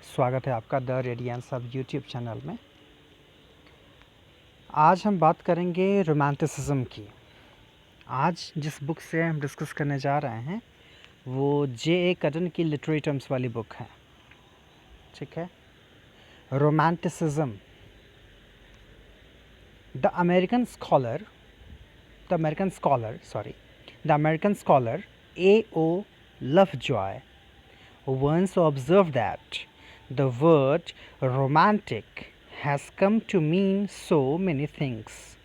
स्वागत है आपका द रेडियंस सब यूट्यूब चैनल में। आज हम बात करेंगे रोमांटिसिज्म की। आज जिस बुक से हम डिस्कस करने जा रहे हैं वो J.A. कटन की लिटरेरी टर्म्स वाली बुक है। ठीक है, romanticism. The American scholar A.O. Lovejoy once observed that the word romantic has come to mean so many things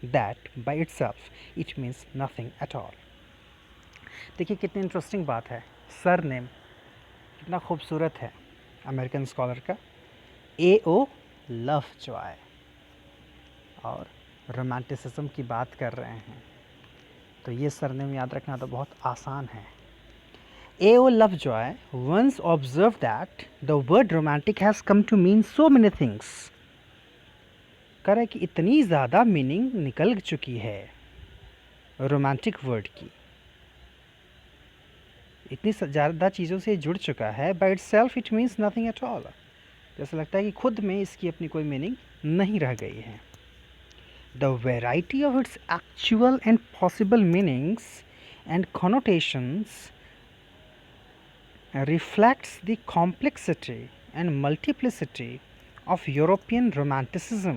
that by itself it means nothing at all. देखिए कितनी interesting बात है, sir name कितना खूबसूरत है अमेरिकन स्कॉलर का, A.O. Lovejoy, और romanticism की बात कर रहे हैं तो ये सर नेम याद रखना तो बहुत आसान है। A.O. Lovejoy once observed that the word romantic has come to mean so many things. कह रहा है कि इतनी ज़्यादा मीनिंग निकल चुकी है रोमांटिक वर्ड की, इतनी ज़्यादा चीज़ों से जुड़ चुका है, by itself it means nothing at all. जैसा लगता है कि खुद में इसकी अपनी कोई मीनिंग नहीं रह गई है। The variety of its actual and possible meanings and connotations reflects the complexity and multiplicity of European romanticism.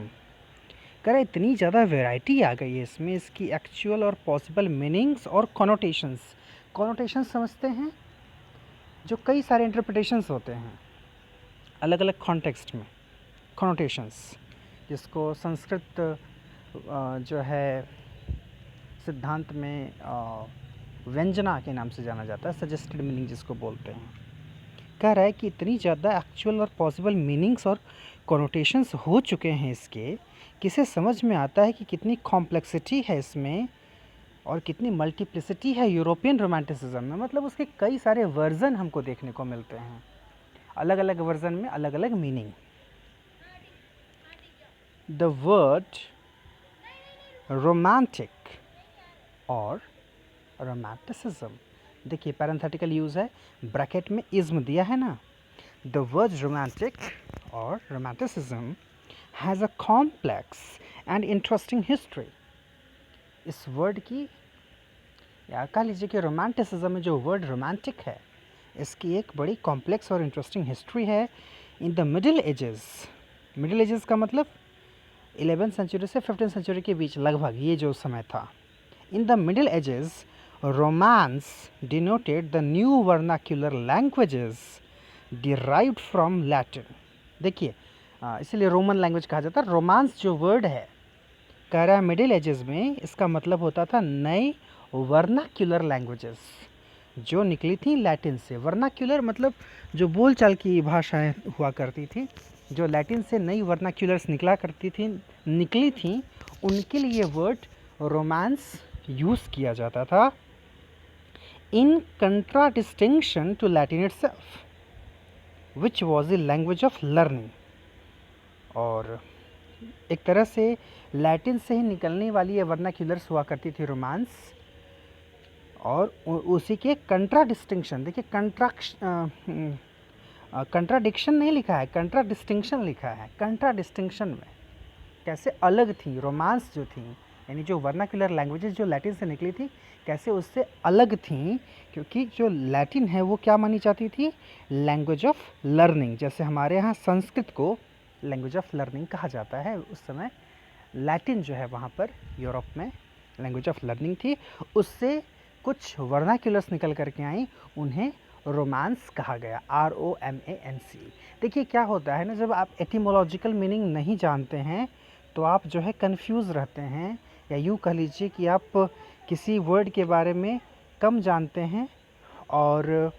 कह रहा इतनी ज़्यादा वैरायटी आ गई है इसमें, इसकी एक्चुअल और पॉसिबल मीनिंग्स और कॉनोटेशंस समझते हैं, जो कई सारे इंटरप्रिटेशंस होते हैं अलग अलग कॉन्टेक्स्ट में। कॉनोटेशंस जिसको संस्कृत जो है सिद्धांत में व्यंजना के नाम से जाना जाता है, सजेस्टेड मीनिंग जिसको बोलते हैं। कह रहा है कि इतनी ज़्यादा एक्चुअल और पॉसिबल मीनिंग्स और कॉनोटेशंस हो चुके हैं इसके, किसे समझ में आता है कि कितनी कॉम्प्लेक्सिटी है इसमें और कितनी मल्टीप्लिसिटी है यूरोपियन रोमांटिसिज्म में। मतलब उसके कई सारे वर्जन हमको देखने को मिलते हैं, अलग अलग वर्जन में अलग अलग मीनिंग। द वर्ड रोमांटिक और रोमांटिसिज्म, देखिए पैरेंथेटिकल यूज़ है, ब्रैकेट में इज्म दिया है ना। द वर्ड रोमांटिक और romanticism has a complex and interesting history. इस वर्ड की, या कह लीजिए कि रोमांटिसिज्म में जो वर्ड रोमांटिक है इसकी एक बड़ी कॉम्प्लेक्स और इंटरेस्टिंग हिस्ट्री है। इन द मिडिल एजेस का मतलब 11th सेंचुरी से 15th सेंचुरी के बीच लगभग, ये जो समय था। In the middle ages romance denoted the new vernacular languages derived from Latin। देखिए इसलिए रोमन लैंग्वेज कहा जाता है। रोमांस जो वर्ड है, कह रहा है मिडिल एजेस में इसका मतलब होता था नई वर्नाक्यूलर लैंग्वेजेस जो निकली थी लैटिन से। वर्नाक्यूलर मतलब जो बोलचाल की भाषाएं हुआ करती थी, जो लैटिन से नई वर्नाक्यूलर्स निकली थी, उनके लिए वर्ड रोमांस यूज़ किया जाता था, in contradistinction to Latin itself, which was the language of learning। और एक तरह से लैटिन से ही निकलने वाली ये वर्नाक्यूलर्स हुआ करती थी रोमांस, और उसी के कंट्राडिस्टिंक्शन, देखिए कंट्राडिक्शन नहीं लिखा है, कंट्राडिस्टिंक्शन लिखा है। कंट्राडिस्टिंक्शन में कैसे अलग थी रोमांस जो थी, यानी जो वर्नाक्यूलर लैंग्वेजेस जो लैटिन से निकली थी कैसे उससे अलग थी, क्योंकि जो लैटिन है वो क्या मानी जाती थी, लैंग्वेज ऑफ लर्निंग। जैसे हमारे यहाँ संस्कृत को लैंग्वेज ऑफ लर्निंग कहा जाता है, उस समय लैटिन जो है वहाँ पर यूरोप में लैंग्वेज ऑफ लर्निंग थी। उससे कुछ वर्नाक्यूलर्स निकल करके आई, उन्हें रोमांस कहा गया, ROMANC। देखिए क्या होता है ना, जब आप एटिमोलॉजिकल मीनिंग नहीं जानते हैं तो आप जो है कंफ्यूज रहते हैं, या यूँ कह लीजिए कि आप किसी वर्ड के बारे में कम जानते हैं और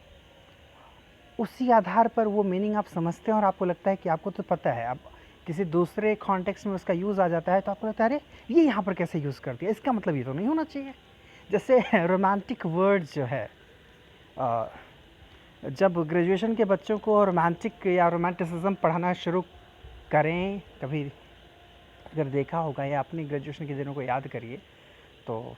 उसी आधार पर वो मीनिंग आप समझते हैं और आपको लगता है कि आपको तो पता है। अब किसी दूसरे कॉन्टेक्स्ट में उसका यूज़ आ जाता है तो आपको लगता है अरे ये यहाँ पर कैसे यूज़ कर दिया, इसका मतलब ये तो नहीं होना चाहिए। जैसे रोमांटिक वर्ड जो है, जब ग्रेजुएशन के बच्चों को रोमांटिक या रोमांटिसिज्म पढ़ाना शुरू करें, कभी अगर देखा होगा या अपनी ग्रेजुएशन के दिनों को याद करिए तो,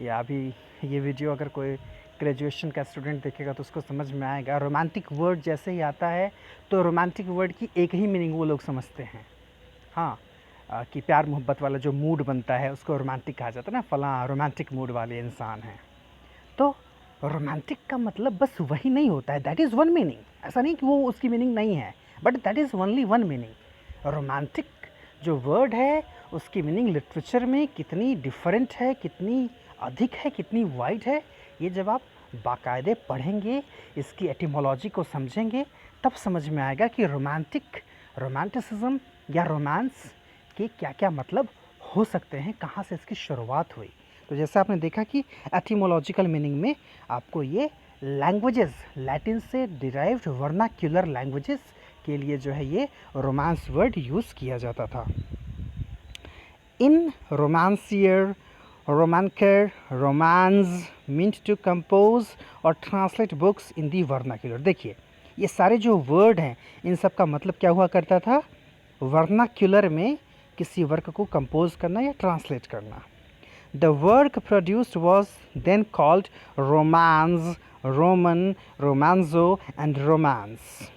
या अभी ये वीडियो अगर कोई ग्रेजुएशन का स्टूडेंट देखेगा तो उसको समझ में आएगा। रोमांटिक वर्ड जैसे ही आता है तो रोमांटिक वर्ड की एक ही मीनिंग वो लोग समझते हैं। हाँ, कि प्यार मोहब्बत वाला जो मूड बनता है उसको रोमांटिक कहा जाता है ना, फलां रोमांटिक मूड वाले इंसान हैं। तो रोमांटिक का मतलब बस वही नहीं होता है, दैट इज़ वन मीनिंग। ऐसा नहीं कि वो उसकी मीनिंग नहीं है, but that is only one meaning. Romantic जो वर्ड है उसकी मीनिंग लिटरेचर में कितनी डिफरेंट है, कितनी अधिक है, कितनी वाइड है, ये जब आप बाकायदे पढ़ेंगे, इसकी एटिमोलॉजी को समझेंगे, तब समझ में आएगा कि रोमांटिसिज्म या रोमांस के क्या क्या मतलब हो सकते हैं, कहाँ से इसकी शुरुआत हुई। तो जैसा आपने देखा कि एटिमोलॉजिकल मीनिंग में आपको ये लैंग्वेजेस, लैटिन से डिराइव्ड वर्नाक्यूलर लैंग्वेजेस के लिए जो है ये रोमांस वर्ड यूज़ किया जाता था। इन रोमांसियर, रोमांकर, रोमांस मीन्ट टू कंपोज और ट्रांसलेट बुक्स इन दी वर्नाक्यूलर। देखिए ये सारे जो वर्ड हैं इन सब का मतलब क्या हुआ करता था, वर्नाक्यूलर में किसी वर्क को कंपोज करना या ट्रांसलेट करना। The work produced was then called romance, roman, रोमांजो एंड रोमांस।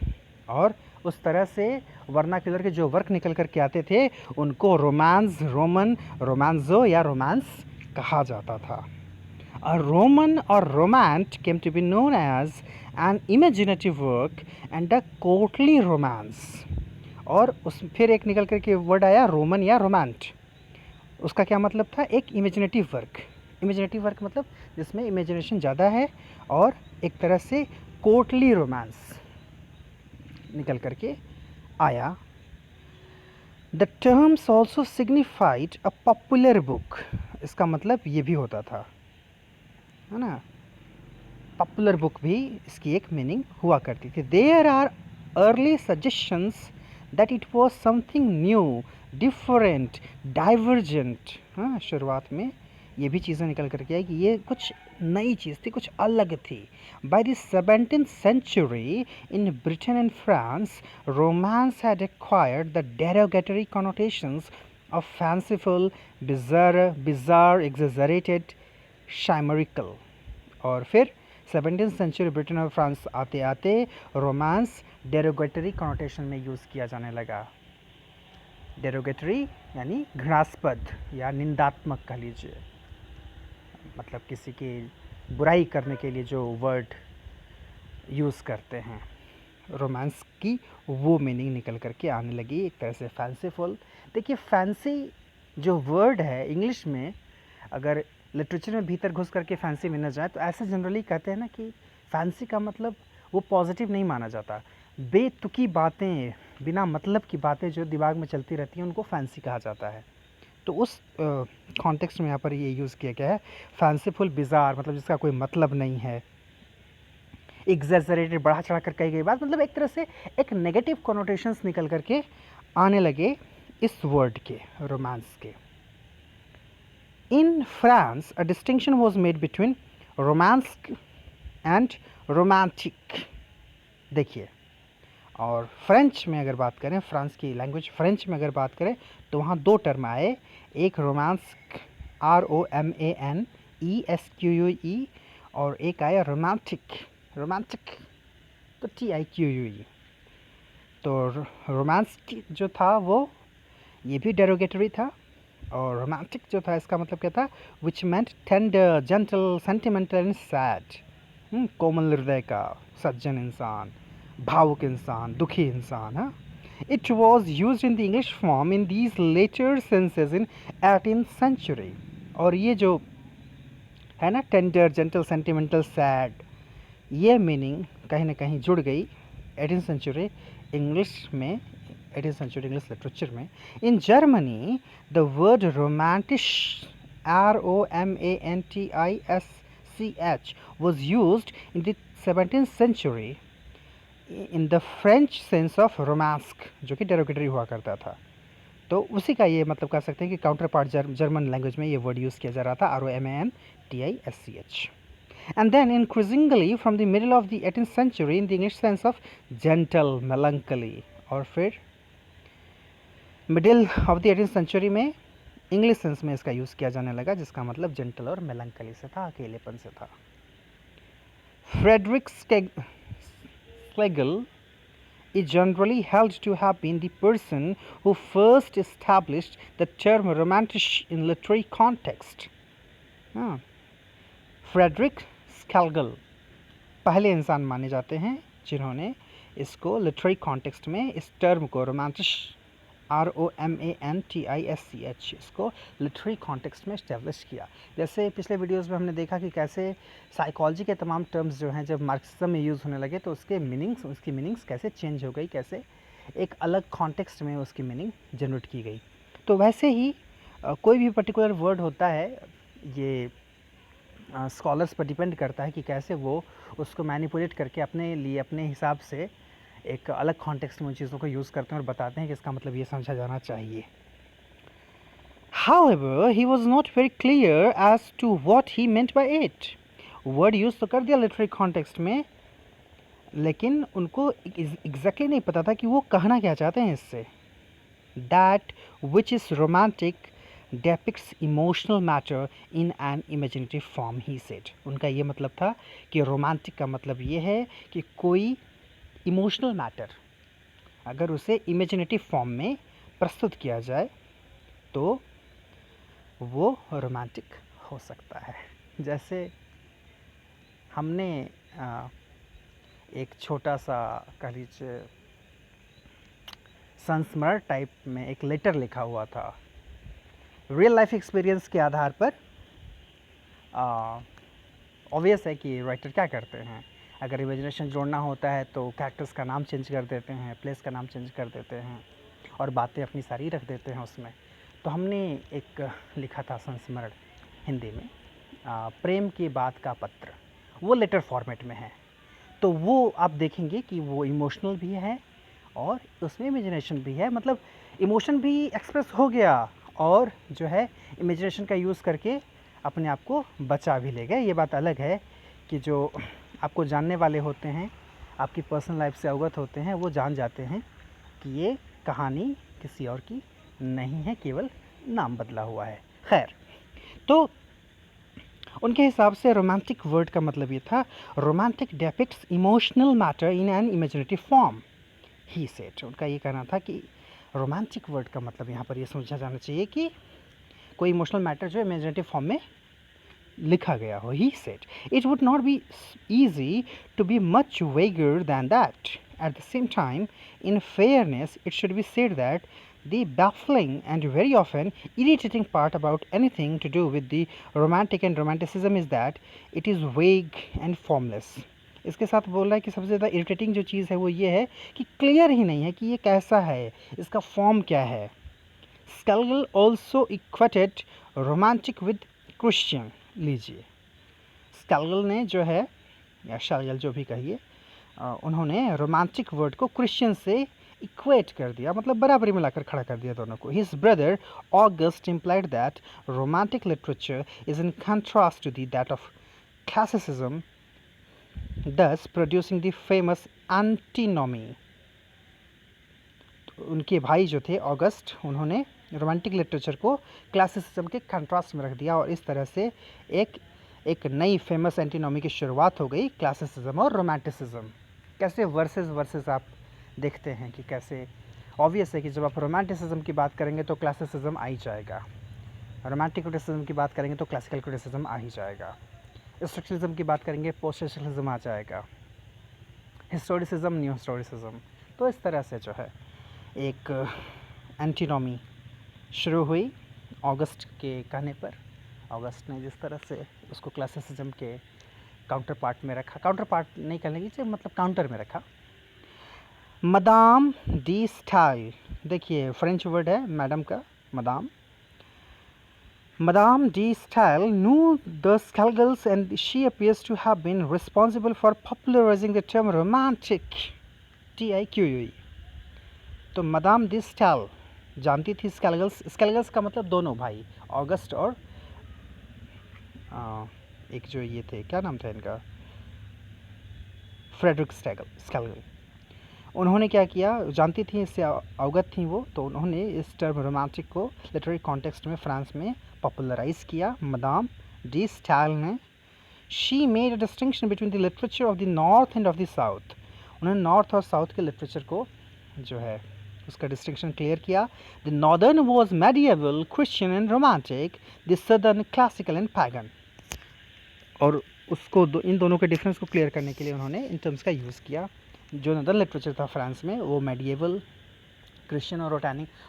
और उस तरह से वर्नाक्यूलर के जो वर्क निकल कर के आते थे उनको रोमांस, रोमन, रोमांजो या रोमांस कहा जाता था। A Roman or romance came to be known as an imaginative work and a courtly romance। और उस फिर एक निकल करके वर्ड आया रोमन या रोमांट। उसका क्या मतलब था, एक इमेजिनेटिव वर्क। इमेजिनेटिव वर्क मतलब जिसमें इमेजिनेशन ज़्यादा है, और एक तरह से कोर्टली रोमांस निकल करके आया। The terms also signified a popular book. इसका मतलब ये भी होता था, है ना, पॉपुलर बुक भी इसकी एक मीनिंग हुआ करती थी। There are early suggestions that it was something new, different, divergent. हाँ, शुरुआत में ये भी चीज़ें निकल करके आई कि ये कुछ नई चीज़ थी, कुछ अलग थी। By the 17th century in Britain and France, romance had acquired the derogatory connotations of fanciful, bizarre, exaggerated, chimerical। और फिर 17th सेंचुरी ब्रिटेन और फ्रांस आते आते रोमांस डेरोगेटरी कनोटेशन में यूज़ किया जाने लगा। डेरोगेटरी यानी घृणास्पद या निंदात्मक कह लीजिए, मतलब किसी की बुराई करने के लिए जो वर्ड यूज़ करते हैं, रोमांस की वो मीनिंग निकल करके आने लगी, एक तरह से फैंसीफुल। देखिए फैंसी जो वर्ड है इंग्लिश में, अगर लिटरेचर में भीतर घुस करके फैंसी में न जाए तो ऐसे जनरली कहते हैं ना कि फैंसी का मतलब वो पॉजिटिव नहीं माना जाता। बेतुकी बातें, बिना मतलब की बातें जो दिमाग में चलती रहती हैं उनको फैंसी कहा जाता है। तो उस कॉन्टेक्स्ट में यहाँ पर ये यूज़ किया गया है। फैंसीफुल, बिजार मतलब जिसका कोई मतलब नहीं है, एग्जैजरेटेड बढ़ा चढ़ा कर कही गई बात, मतलब एक तरह से एक नेगेटिव कॉनोटेशंस निकल करके आने लगे इस वर्ड के, रोमांस के। In France, a distinction was made between romantic and romantic। देखिए, और फ्रेंच में अगर बात करें, फ्रांस की लैंग्वेज फ्रेंच में अगर बात करें तो वहाँ दो टर्म आए, एक रोमांस ROMANESQUE और एक आया रोमांटिक तो TIQUE। तो रोमांस जो था वो ये भी डेरोगेटरी था, और रोमांटिक जो था इसका मतलब क्या था, which meant tender, gentle, sentimental and sad. कोमल हृदय का सज्जन इंसान, भावुक इंसान, दुखी इंसान। हाँ, it was use in the English form in these latter senses इन 18th century। और ये जो है ना टेंडर, जेंटल, सेंटिमेंटल, सैड, ये मीनिंग कहीं ना कहीं जुड़ गई 18th century इंग्लिश में, 18th century English literature में। In Germany, the word romantisch, ROMANTISCH, was used in the 17th century in the French sense of romanesque, जो कि derogatory हुआ करता था। तो उसी का ये मतलब कह सकते हैं कि काउंटर पार्ट जर्मन लैंग्वेज में ये वर्ड यूज़ किया जा रहा था, ROMANTISCH। And then increasingly from the middle of the 18th century in the English sense of gentle, melancholy। और फिर middle of the 18th century में इंग्लिश सेंस में इसका यूज़ किया जाने लगा, जिसका मतलब जेंटल और मेलंकली से था, अकेलेपन से था। Frederick Schlegel is generally held to have been the person who first established the term romantic in literary context. Friedrich Schlegel पहले इंसान माने जाते हैं जिन्होंने इसको लिटरेरी कॉन्टेक्स्ट में इस टर्म को रोमांटिक ROMANTISCH इसको लिटरेरी कॉन्टेक्स्ट में इस्टेब्लिश किया। जैसे पिछले वीडियोस में हमने देखा कि कैसे साइकोलॉजी के तमाम टर्म्स जो हैं जब मार्क्सिज्म में यूज़ होने लगे तो उसकी मीनिंग्स कैसे चेंज हो गई, कैसे एक अलग कॉन्टेक्स्ट में उसकी मीनिंग जनरेट की गई। तो वैसे ही कोई भी पर्टिकुलर वर्ड होता है, ये स्कॉलर्स पर डिपेंड करता है कि कैसे वो उसको मैनिपुलेट करके अपने लिए अपने हिसाब से एक अलग कॉन्टेक्स्ट में उन चीज़ों को यूज़ करते हैं और बताते हैं कि इसका मतलब ये समझा जाना चाहिए। However, he was not very clear as to what he meant by it. Word use तो कर दिया लिटरेरी कॉन्टेक्स्ट में, लेकिन उनको एग्जैक्टली नहीं पता था कि वो कहना क्या चाहते हैं इससे। That which is romantic depicts emotional matter in an imaginative form, he said. उनका ये मतलब था कि रोमांटिक का मतलब ये है कि कोई इमोशनल मैटर अगर उसे इमेजिनेटिव फॉर्म में प्रस्तुत किया जाए तो वो रोमांटिक हो सकता है। जैसे हमने एक छोटा सा कह लीजिए संस्मरण टाइप में एक लेटर लिखा हुआ था रियल लाइफ एक्सपीरियंस के आधार पर। ऑब्वियस है कि राइटर क्या करते हैं, अगर इमेजिनेशन जोड़ना होता है तो कैरेक्टर्स का नाम चेंज कर देते हैं, प्लेस का नाम चेंज कर देते हैं और बातें अपनी सारी रख देते हैं उसमें। तो हमने एक लिखा था संस्मरण हिंदी में, प्रेम की बात का पत्र, वो लेटर फॉर्मेट में है। तो वो आप देखेंगे कि वो इमोशनल भी है और उसमें इमेजिनेशन भी है, मतलब इमोशन भी एक्सप्रेस हो गया और जो है इमेजिनेशन का यूज़ करके अपने आप को बचा भी ले गए। ये बात अलग है कि जो आपको जानने वाले होते हैं, आपकी पर्सनल लाइफ से अवगत होते हैं, वो जान जाते हैं कि ये कहानी किसी और की नहीं है, केवल नाम बदला हुआ है। खैर, तो उनके हिसाब से रोमांटिक वर्ड का मतलब ये था romantic depicts emotional matter in an imaginative form, he said. उनका ये कहना था कि रोमांटिक वर्ड का मतलब यहाँ पर ये समझा जाना चाहिए कि कोई इमोशनल मैटर जो इमेजिनेटिव फॉर्म में लिखा गया हो। He said it would not be easy to be much vaguer than that. At the same time, in fairness, it should be said that the baffling and very often irritating part about anything to do with the romantic and romanticism is that it is vague and formless. इसके साथ बोल रहा है कि सबसे ज़्यादा irritating जो चीज़ है वो ये है कि क्लियर ही नहीं है कि ये कैसा है, इसका फॉर्म क्या है। Schlegel also equated romantic with Christian. लीजिए, स्केल्गल ने जो है या शागल जो भी कहिए, उन्होंने रोमांटिक वर्ड को क्रिश्चियन से इक्वेट कर दिया, मतलब बराबरी में लाकर खड़ा कर दिया दोनों को। His brother August implied that romantic literature is in contrast to the that of classicism, thus producing the famous antinomy. उनके भाई जो थे ऑगस्ट, उन्होंने रोमांटिक लिटरेचर को क्लासिसिज्म के कंट्रास्ट में रख दिया और इस तरह से एक नई फेमस एंटीनॉमी की शुरुआत हो गई, क्लासिसिज्म और रोमांटिसिज्म। कैसे वर्सेस आप देखते हैं कि कैसे ऑब्वियस है कि जब आप रोमांटिसिज्म की बात करेंगे तो क्लासिसिज्म आ ही जाएगा, रोमांटिक क्रिटिसिज्म की बात करेंगे तो क्लासिकल क्रिटिसिज्म आ ही जाएगा, स्ट्रक्चरलिज्म की बात करेंगे पोस्ट स्ट्रक्चरलिज्म आ जाएगा, हिस्टोरिसिज्म न्यू हिस्टोरिसिज्म। तो इस तरह से जो है एक एंटीनॉमी शुरू हुई ऑगस्ट के कहने पर। ऑगस्ट ने जिस तरह से उसको क्लासिसिज्म के काउंटर पार्ट में रखा, काउंटर पार्ट नहीं कहने लीजिए, मतलब काउंटर में रखा। मदाम डी स्टाइल, देखिए फ्रेंच वर्ड है मैडम का, madam. Madame de Staël knew the Schlegels and she appears to have been responsible for popularizing the term romantic, TIQUE। तो मदाम डी स्टाइल जानती थी स्केल्गल्स, स्केल्गल्स का मतलब दोनों भाई, ऑगस्ट और एक जो ये थे, क्या नाम था इनका, फ्रेडरिक स्केल्गल। उन्होंने क्या किया, जानती थी, इससे अवगत थी वो, तो उन्होंने इस टर्म रोमांटिक को लिटरेरी कॉन्टेक्स्ट में फ्रांस में पॉपुलराइज किया। मदाम डी स्टाइल ने she made a distinction between the literature of the north end of the south. उन्होंने नॉर्थ और साउथ के लिटरेचर को जो है उसका डिस्टिंक्शन क्लियर किया। The northern was medieval, Christian and romantic, the southern classical and pagan. और उसको इन दोनों के डिफरेंस को क्लियर करने के लिए उन्होंने इन टर्म्स का यूज़ किया। जो नॉर्दर्न लिटरेचर था फ्रांस में वो मेडिएवल, क्रिश्चियन और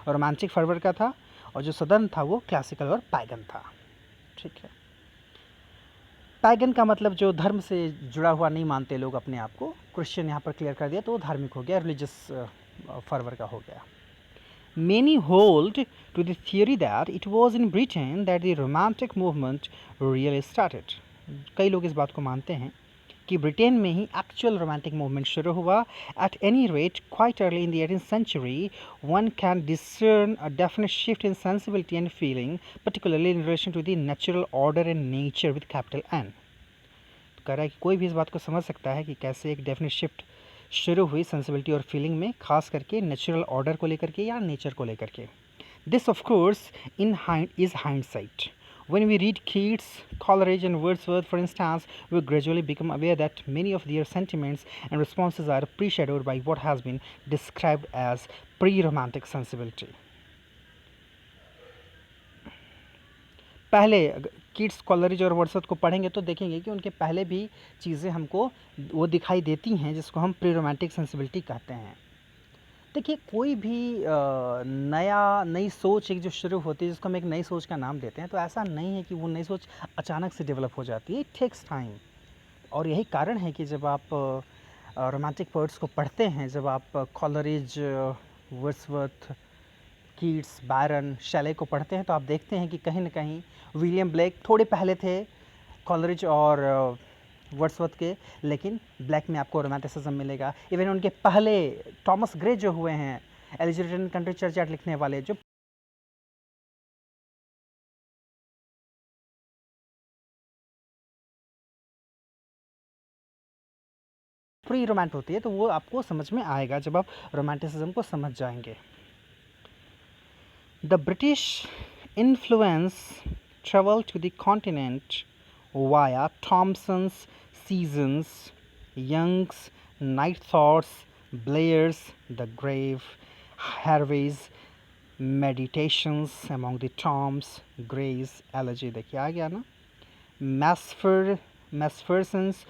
रोमांटिक फर्वर का था, और जो सदर्न था वो क्लासिकल और पैगन था। ठीक है, पैगन का मतलब जो धर्म से जुड़ा हुआ नहीं मानते लोग अपने आप को। क्रिश्चियन यहाँ पर क्लियर कर दिया तो वो धार्मिक हो गया, रिलीजियस फर्वर का हो गया। Many hold to the theory that it was in Britain that the romantic movement really started. कई लोग इस बात को मानते हैं कि ब्रिटेन में ही एक्चुअल रोमांटिक मूवमेंट शुरू हुआ। At any rate, quite early in the 18th century, one can discern a definite shift in sensibility and feeling, particularly in relation to the natural order and nature with capital N. तो कह रहा है कि कोई भी इस बात को समझ सकता है कि कैसे एक डेफिनेट शिफ्ट शुरू हुई सेंसिबिलिटी और फीलिंग में, खास करके नेचुरल ऑर्डर को लेकर के या नेचर को लेकर के। This of course is hindsight. When we read Keats, Coleridge and Wordsworth, for instance, we gradually become aware that many of their sentiments and responses are pre-shadowed by what has been described as pre-romantic sensibility. पहले Keats, Coleridge और Wordsworth को पढ़ेंगे तो देखेंगे कि उनके पहले भी चीज़ें हमको वो दिखाई देती हैं जिसको हम प्री रोमांटिक सेंसिबिलिटी कहते हैं। देखिए, कोई भी नई सोच एक जो शुरू होती है जिसको हम एक नई सोच का नाम देते हैं, तो ऐसा नहीं है कि वो नई सोच अचानक से डेवलप हो जाती है। It takes time. और यही कारण है कि जब आप रोमांटिक पोएट्स को पढ़ते हैं, जब आप Coleridge, Wordsworth, Keats, Byron, Shelley को पढ़ते हैं, तो आप देखते हैं कि कहीं ना कहीं विलियम ब्लेक थोड़े पहले थे कॉलरिज और वर्ड्सवर्थ के, लेकिन ब्लैक में आपको रोमांटिसिज्म मिलेगा। इवन उनके पहले थॉमस ग्रे जो हुए हैं एलिजाबेथन कंट्री चर्चयार्ड लिखने वाले, जो प्री रोमांट होती है, तो वो आपको समझ में आएगा जब आप रोमांटिसिज्म को समझ जाएंगे। The British influence traveled to the continent via Thomson's Seasons, Young's Night Thoughts, Blair's The Grave, Harvey's Meditations Among the Tombs, Gray's Elegy, देखिए आ गया ना, Masferson's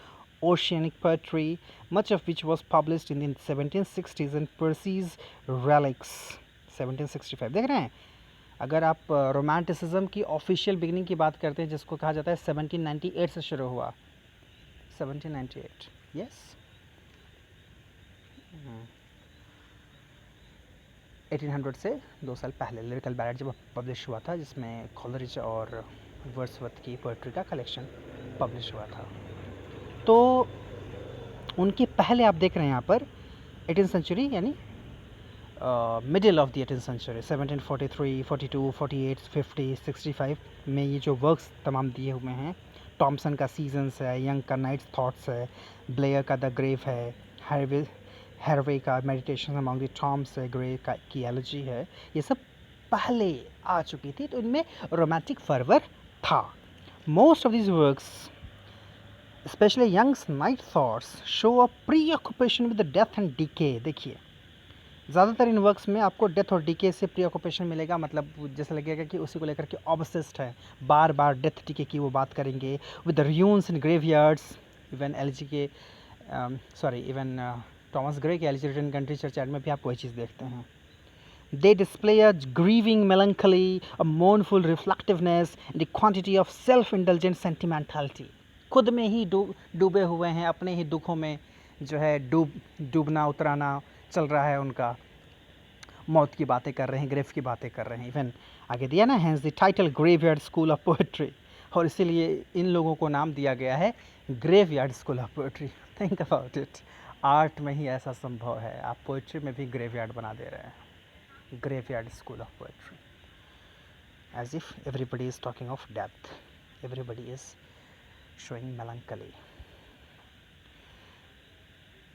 Oceanic Poetry, much of which was published in the 1760s, and Percy's Relics 1765। देख रहे हैं, अगर आप romanticism की official beginning की बात करते हैं जिसको कहा जाता है 1798 से शुरू हुआ, 1798, यस, 1800 से 2 साल पहले लिरिकल बैलेट जब पब्लिश हुआ था, जिसमें कॉलरिज और वर्ड्सवर्थ की पोएट्री का कलेक्शन पब्लिश हुआ था। तो उनके पहले आप देख रहे हैं यहाँ पर 18th सेंचुरी यानी middle of the 18th century, 1743, 42, 48, 50, 65 में ये जो वर्क्स तमाम दिए हुए हैं। टॉमसन का सीजन्स है, यंग का नाइट्स थॉट्स है, ब्लेयर का द ग्रेव है, हैरवे का मेडिटेशन अमॉन्ग द टॉम्स है, ग्रे का की एलर्जी है, ये सब पहले आ चुकी थी, तो इनमें रोमांटिक फर्वर था। Most of this works, specially Young's night thoughts, show a preoccupation with the death and decay. देखिए, ज़्यादातर इन वर्क्स में आपको डेथ और डीके से प्री ऑक्यूपेशन मिलेगा, मतलब जैसे लगेगा कि उसी को लेकर के ऑब्सेस्ड है, बार बार डेथ डीके की वो बात करेंगे। With the runes in graveyards, even elegy के इवन थॉमस ग्रे के एलिजाबेथन कंट्री चर्चयार्ड में भी आप वही चीज़ देखते हैं। They display a grieving melancholy, a mournful reflectiveness, the quantity of self indulgent sentimentality. खुद में ही डूबे हुए हैं, अपने ही दुखों में जो है डूबना उतराना चल रहा है उनका, मौत की बातें कर रहे हैं, ग्रेव की बातें कर रहे हैं। इवन आगे दिया ना, hence the title graveyard school of poetry, और इसीलिए इन लोगों को नाम दिया गया है graveyard school of poetry. Think about it, art में ही ऐसा संभव है, आप पोएट्री में भी ग्रेवयार्ड बना दे रहे हैं, graveyard school of poetry, as if everybody is talking of death, everybody is showing melancholy.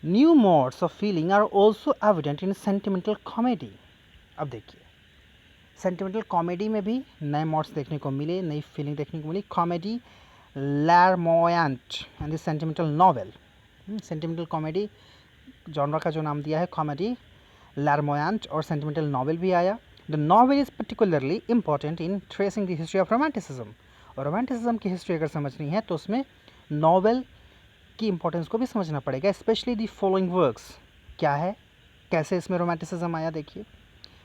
New modes of feeling are also evident in sentimental comedy। अब देखिए, सेंटिमेंटल कॉमेडी में भी नए मोड्स देखने को मिले, नई फीलिंग देखने को मिली। कॉमेडी लार्मोयंट and the sentimental novel, sentimental comedy genre का जो नाम दिया है कॉमेडी, लार्मोयंट और सेंटिमेंटल नॉवेल भी आया। The novel is particularly important in tracing the history of romanticism, और रोमांटिसिज्म की हिस्ट्री अगर समझनी है तो उसमें नॉवेल की इंपॉर्टेंस को भी समझना पड़ेगा। स्पेशली द फॉलोइंग वर्क्स, क्या है, कैसे इसमें रोमांटिसिज्म आया, देखिए।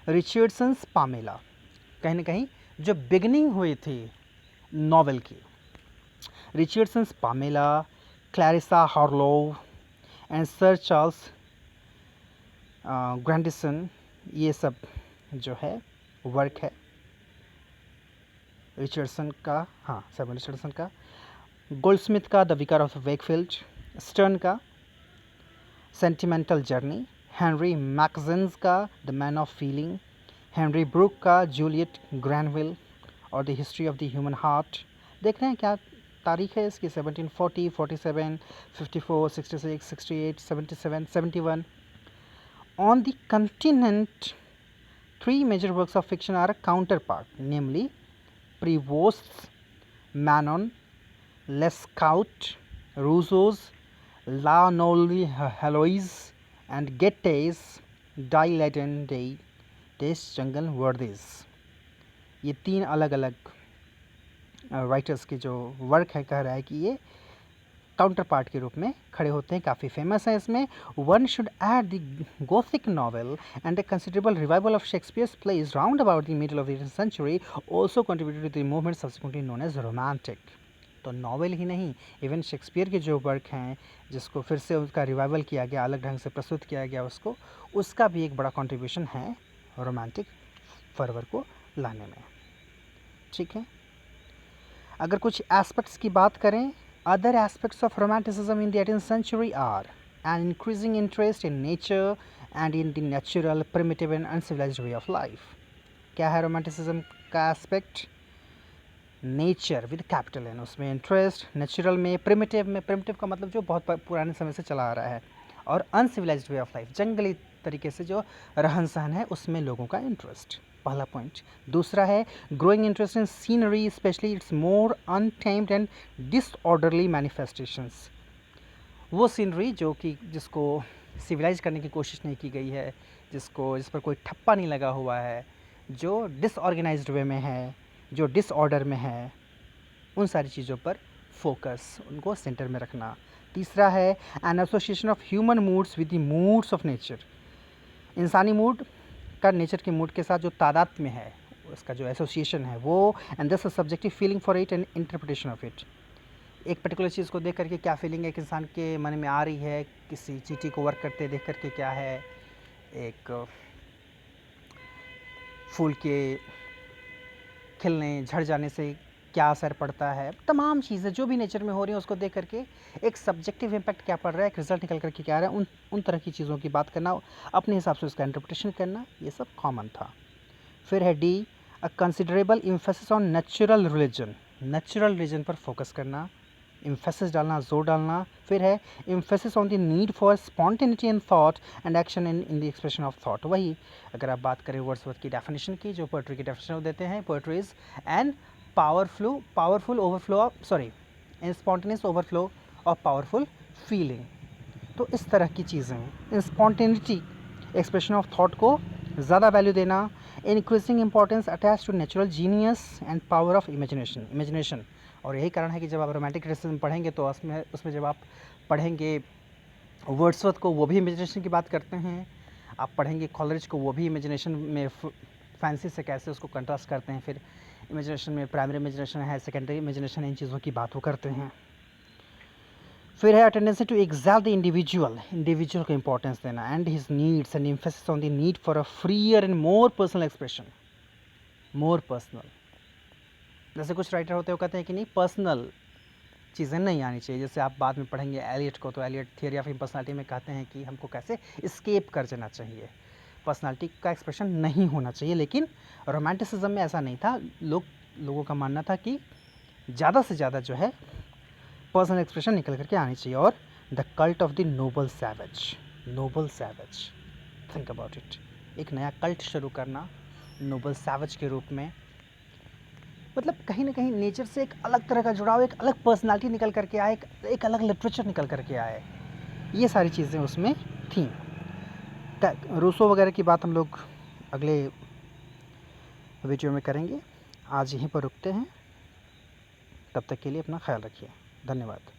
रिचर्डसन्स पामेला, कहीं ना कहीं जो बिगनिंग हुई थी नॉवेल की, Richardson's Pamela, Clarissa Harlowe and Sir Charles Grandison, ये सब जो है वर्क है रिचर्डसन का, हाँ सैमुअल रिचर्डसन का। गोल्डस्मिथ का the vicar of Wakefield, Sterne का सेंटिमेंटल जर्नी, हेनरी मैगजिन्स का the man of feeling, Henry Brooke का जूलियट ग्रैनविल और the history of the human heart. देख रहे हैं क्या तारीख है इसकी, 1740, 47, 54, 66, 68, 77, 71। On the continent, three major works of fiction are a counterpart, namely Prevost's Manon, Lescaut, Rousseau's La Nollie Heloise and Goethe's Die Leiden des Jungle Worthies। ये तीन अलग अलग राइटर्स के जो वर्क है कह रहा है कि ये काउंटर पार्ट के रूप में खड़े होते हैं, काफ़ी फेमस है। इसमें one should add the Gothic novel and the considerable revival of Shakespeare's plays round about the middle of the 18th century also contributed to the movement subsequently known as romantic. तो novel ही नहीं, even Shakespeare के जो work हैं जिसको फिर से उसका रिवाइवल किया गया, अलग ढंग से प्रस्तुत किया गया उसको, उसका भी एक बड़ा कंट्रीब्यूशन है रोमांटिक फर्वर को लाने में। ठीक है, अगर कुछ एस्पेक्ट्स की बात करें, other aspects of romanticism in the 18th century are an increasing interest in nature and in the natural, primitive and uncivilized way of life। क्या है रोमांटिसिज्म का aspect? Nature with capital N, उसमें interest, natural में, primitive का मतलब जो बहुत पुराने समय से चला आ रहा है, और अनसिविलाइज्ड वे ऑफ लाइफ, जंगली तरीके से जो रहन सहन है उसमें लोगों का इंटरेस्ट, पहला पॉइंट। दूसरा है growing interest in scenery, specially it's more untamed and disorderly manifestations. वो सीनरी जो कि जिसको सिविलाइज करने की कोशिश नहीं की गई है, जिस पर कोई ठप्पा नहीं लगा हुआ है, जो डिसऑर्गेनाइज्ड वे में है, जो डिसऑर्डर में है, उन सारी चीज़ों पर फोकस, उनको सेंटर में रखना। तीसरा है an association of human moods with the moods of nature, इंसानी मूड का नेचर के मूड के साथ जो तादाद में है, उसका जो एसोसिएशन है वो, and this subjective feeling for it and interpretation of it. एक पर्टिकुलर चीज़ को देख करके क्या फीलिंग एक इंसान के मन में आ रही है, किसी चीटी को वर्क करते देख करके क्या है, एक फूल के खिलने झड़ जाने से क्या असर पड़ता है, तमाम चीज़ें जो भी नेचर में हो रही हैं उसको देख करके एक सब्जेक्टिव इम्पैक्ट क्या पड़ रहा है, एक रिजल्ट निकल करके क्या आ रहा है, उन तरह की चीज़ों की बात करना, अपने हिसाब से उसका इंटरप्रिटेशन करना, ये सब कॉमन था। फिर है D, a considerable emphasis on natural religion पर फोकस करना, इम्फेसिस डालना, जोर डालना। फिर है emphasis on the need for spontaneity in thought and action in the expression of thought. वही अगर आप बात करें वर्ड्सवर्थ की डेफिनेशन की, जो पोएट्री की डेफिनेशन देते हैं, poetry is an powerful overflow of spontaneous overflow of powerful feeling. तो इस तरह की चीज़ें, स्पॉन्टेनिटी एक्सप्रेशन ऑफ थॉट को ज़्यादा वैल्यू देना, increasing importance attach to natural genius and power of imagination. और यही कारण है कि जब आप रोमांटिक क्रिटिसिज्म पढ़ेंगे तो उसमें जब आप पढ़ेंगे वर्ड्सवर्थ को, वो भी इमेजिनेशन की बात करते हैं, आप पढ़ेंगे कॉलरिज को, वो भी इमेजिनेशन में फैंसी से कैसे उसको कंट्रास्ट करते हैं, फिर इमेजिनेशन में प्राइमरी इमेजिनेशन है, सेकेंडरी इमेजिनेशन, इन चीज़ों की बात वो करते हैं। फिर है टेंडेंसी टू एग्जैल्ट द इंडिविजुअल को इंपॉर्टेंस देना, and his needs and emphasis on the need for a freer and more personal expression, more personal. जैसे कुछ राइटर होते हैं वो कहते हैं कि नहीं, पर्सनल चीज़ें नहीं आनी चाहिए। जैसे आप बाद में पढ़ेंगे एलियट को, तो एलियट थियरी ऑफ इम्पर्सनैलिटी में कहते हैं कि हमको कैसे एस्केप कर जाना चाहिए, पर्सनालिटी का एक्सप्रेशन नहीं होना चाहिए। लेकिन रोमांटिसिज्म में ऐसा नहीं था, लोगों का मानना था कि ज़्यादा से ज़्यादा जो है पर्सनल एक्सप्रेशन निकल करके आनी चाहिए। और the cult of the noble savage, think about it, एक नया कल्ट शुरू करना नोबल सैवेज के रूप में, मतलब कहीं ना कहीं नेचर से एक अलग तरह का जुड़ाव, एक अलग पर्सनालिटी निकल करके आए, एक अलग लिटरेचर निकल करके आए। ये सारी चीज़ें उसमें थी। रूसो वगैरह की बात हम लोग अगले वीडियो में करेंगे। आज यहीं पर रुकते हैं, तब तक के लिए अपना ख्याल रखिए। धन्यवाद।